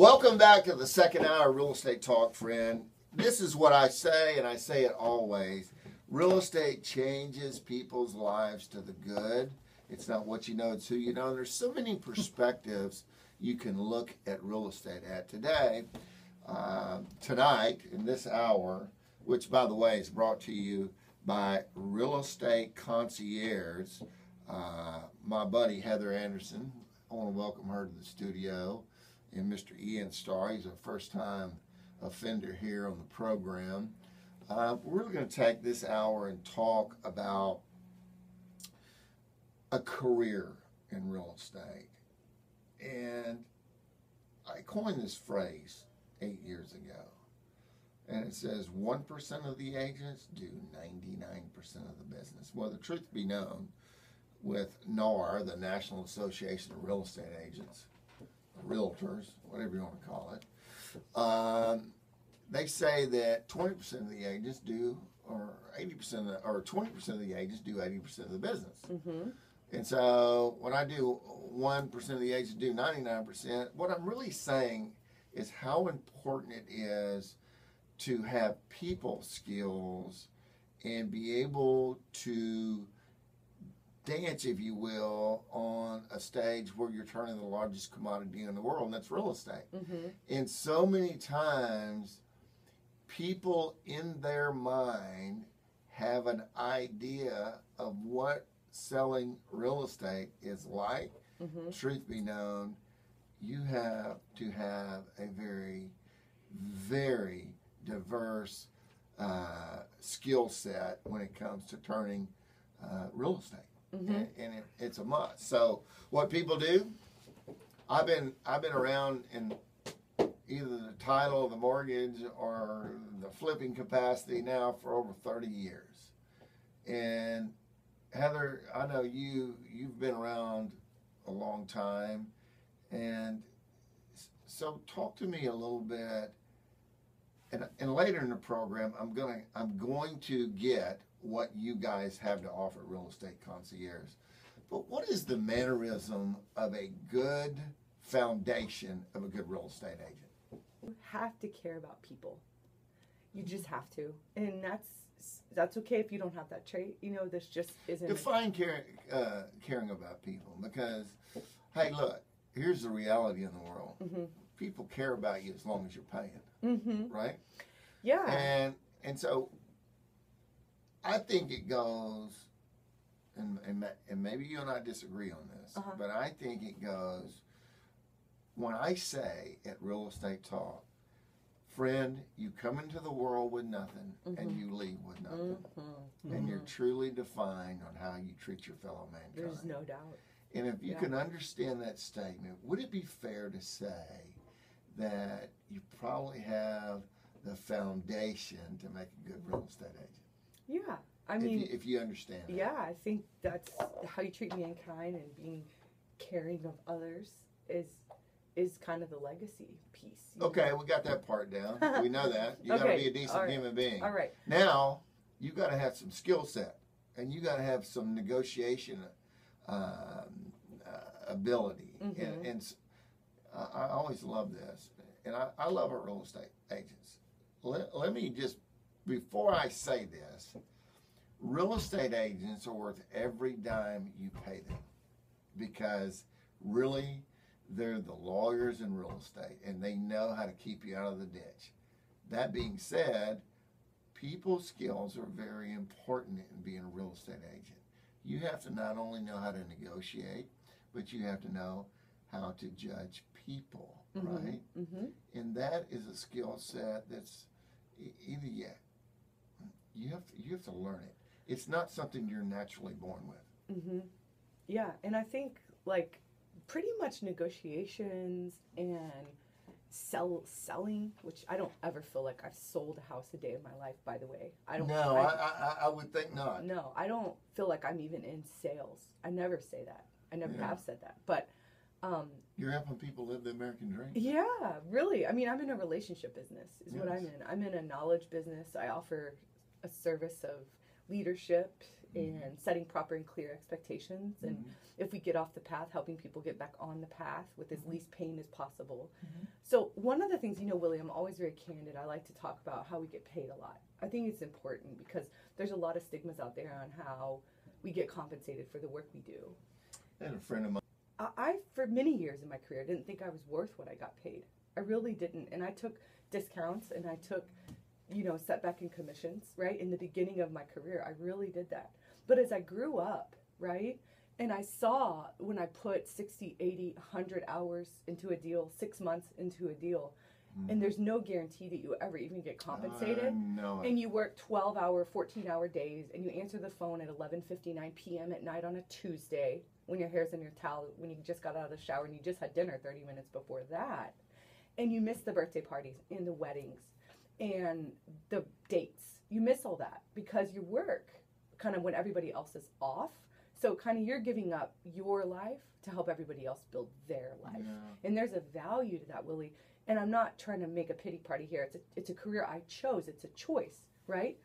Welcome back to the second hour of Real Estate Talk, friend. This is what I say, and I say it always. Real estate changes people's lives to the good. It's not what you know, it's who you know. And there's so many perspectives you can look at real estate at today. Tonight, in this hour, which, by the way, is brought to you by Real Estate Concierge, my buddy Heather Anderson. I want to welcome her to the studio. And Mr. Ian Starr, he's a first-time offender here on the program. We're going to take this hour and talk about a career in real estate. And I coined this phrase 8 years ago. And it says 1% of the agents do 99% of the business. Well, the truth be known, with NAR, the National Association of Real Estate Agents, realtors, whatever you want to call it, they say that 20% of the agents do, or 80%, or 20% of the agents do 80% of the business. Mm-hmm. And so when I do 1% of the agents do 99%, what I'm really saying is how important it is to have people skills and be able to dance, if you will, on a stage where you're turning the largest commodity in the world, and that's real estate. Mm-hmm. And so many times, people in their mind have an idea of what selling real estate is like. Mm-hmm. Truth be known, you have to have a very, very diverse skill set when it comes to turning real estate. Mm-hmm. And it's a must. So what people do, I've been around in either the title, the mortgage, or the flipping capacity now for over 30 years. And Heather, I know you've been around a long time, and so talk to me a little bit. And later in the program, I'm going to get what you guys have to offer Real Estate Concierge. But what is the mannerism of a good foundation of a good real estate agent? You have to care about people. You just have to. And that's okay if you don't have that trait. You know, this just isn't... Define caring about people, because, hey, look, here's the reality in the world. Mm-hmm. People care about you as long as you're paying, mm-hmm. right? Yeah. And so I think it goes, and maybe you and I disagree on this, uh-huh. but I think it goes, when I say at Real Estate Talk, friend, you come into the world with nothing, mm-hmm. and you leave with nothing. Mm-hmm. And you're truly defined on how you treat your fellow mankind. There's no doubt. And if you can understand that statement, would it be fair to say that you probably have the foundation to make a good real estate agent? Yeah, I mean, if you understand that. Yeah, I think that's how you treat mankind, and being caring of others is kind of the legacy piece. Okay, we got that part down. We know that. You got to be a decent human being. All right. Now, you got to have some skill set, and you got to have some negotiation ability. Mm-hmm. And I always love this, and I love our real estate agents. Let me just, before I say this, real estate agents are worth every dime you pay them, because really they're the lawyers in real estate, and they know how to keep you out of the ditch. That being said, people skills are very important in being a real estate agent. You have to not only know how to negotiate, but you have to know how to judge people, mm-hmm. right? Mm-hmm. And that is a skill set that's either you have to learn it. It's not something you're naturally born with. Mm-hmm. Yeah, and I think like pretty much negotiations and selling, which I don't ever feel like I've sold a house a day in my life, by the way. I would think not. No, I don't feel like I'm even in sales. I never say that. I never have said that. But you're helping people live the American dream. Yeah, really. I mean, I'm in a relationship business is what I'm in. I'm in a knowledge business. I offer a service of leadership and setting proper and clear expectations. And if we get off the path, helping people get back on the path with as least pain as possible. So one of the things, Willie, I'm always very candid. I like to talk about how we get paid a lot. I think it's important because there's a lot of stigmas out there on how we get compensated for the work we do. And a friend of mine. I, for many years in my career, didn't think I was worth what I got paid. I really didn't. And I took discounts and I took, setback in commissions, right? In the beginning of my career, I really did that. But as I grew up, right, and I saw when I put 60, 80, 100 hours into a deal, 6 months into a deal, and there's no guarantee that you ever even get compensated. And you work 12-hour, 14-hour days, and you answer the phone at 11:59 p.m. at night on a Tuesday when your hair's in your towel, when you just got out of the shower and you just had dinner 30 minutes before that. And you miss the birthday parties and the weddings and the dates. You miss all that because you work kind of when everybody else is off. So kind of you're giving up your life to help everybody else build their life. Yeah. And there's a value to that, Willie. And I'm not trying to make a pity party here. It's a career I chose. It's a choice, right?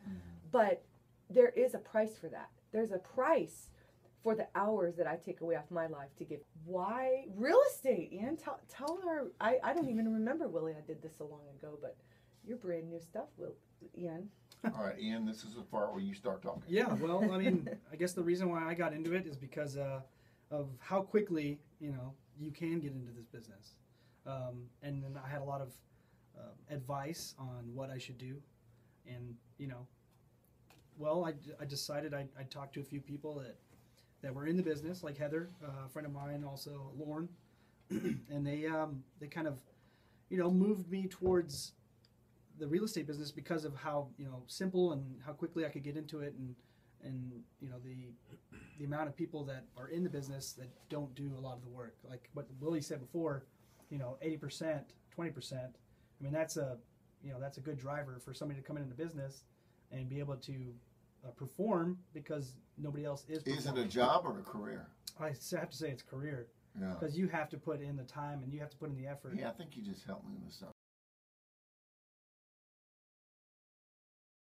But there is a price for that. There's a price for the hours that I take away off my life to give. Why? Real estate, Ian. Tell her. I don't even remember, Willie, I did this so long ago, but you're brand new stuff, Ian. All right, Ian, this is the part where you start talking. Yeah, well, I mean, I guess the reason why I got into it is because of how quickly, you can get into this business. And then I had a lot of advice on what I should do. And, I decided I'd talk to a few people that were in the business, like Heather, a friend of mine, also Lauren. And they kind of, moved me towards the real estate business because of how, simple and how quickly I could get into it and the amount of people that are in the business that don't do a lot of the work. Like what Willie said before, 80%, 20%. I mean, that's a good driver for somebody to come into business and be able to perform because nobody else is performing. Is it a job or a career? I have to say it's career. Yeah. Because you have to put in the time and you have to put in the effort. Yeah, I think you just helped me with something.